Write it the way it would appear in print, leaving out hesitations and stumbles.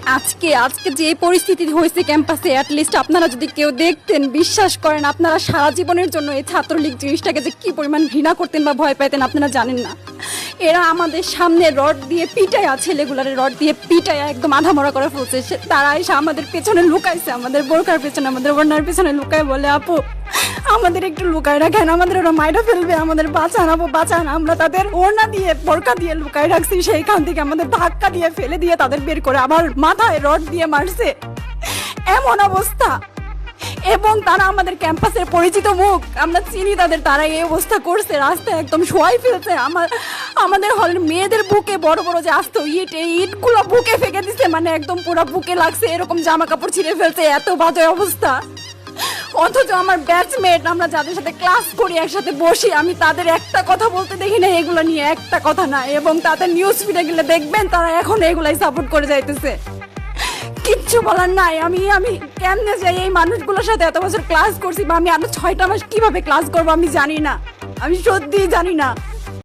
আজকে আজকে যে পরিস্থিতি হয়েছে ক্যাম্পাসে, অ্যাটলিস্ট আপনারা যদি কেউ দেখতেন, বিশ্বাস করেন আপনারা সারা জীবনের জন্য এই ছাত্রলীগ জিনিসটাকে যে কি পরিমাণ ঘৃণা করতেন বা ভয় পাইতেন আপনারা জানেন না। এরা আমাদের সামনে রড দিয়ে পিটায়া, ছেলেগুলারে রড দিয়ে পিটায়া একদম আধা মরা করে ফেলছে। তারা এসে আমাদের পেছনে লুকাইছে, আমাদের বোরকার পেছনে, আমাদের ওড়নার পেছনে লুকায় বলে, আপু আমাদের একটু লুকায় রাখেন, আমাদের ওরা মাইরা ফেলবে, আমাদের বাঁচান আপু বাঁচান। আমরা তাদের ওড়না দিয়ে বোরকা দিয়ে লুকায় রাখছি, সেইখান থেকে আমাদের ধাক্কা দিয়ে ফেলে দিয়ে তাদের বের করে আবার মাথায় রড দিয়ে মারছে। এমন অবস্থা। এবং তারা আমাদের ক্যাম্পাসের পরিচিত মুখ, আমরা চিনি তাদের, তারা এই অবস্থা করছে, রাস্তায় একদম শোয়াই ফেলছে। আমাদের হলের মেয়েদের বুকে বড় বড় যে আসতো ইট, এই ইটগুলো বুকে ফেঁকে দিচ্ছে, মানে একদম পুরো বুকে লাগছে, এরকম জামা কাপড় ছিঁড়ে ফেলছে, এত বাজে অবস্থা। অথচ আমার ব্যাচমেট, আমরা যাদের সাথে ক্লাস করি, একসাথে বসি, আমি তাদের একটা কথা বলতে দেখি না এগুলো নিয়ে, একটা কথা না। এবং তাদের নিউজ ফিডে গেলে দেখবেন তারা এখন এগুলাই সাপোর্ট করে যাইতেছে। কিচ্ছু বলার নাই। আমি কেমনে যাই এই মানুষগুলোর সাথে এত বছর ক্লাস করছি, বা আমি আরো 6টা মাস কিভাবে ক্লাস করবো আমি জানি না, আমি সত্যিই জানি না।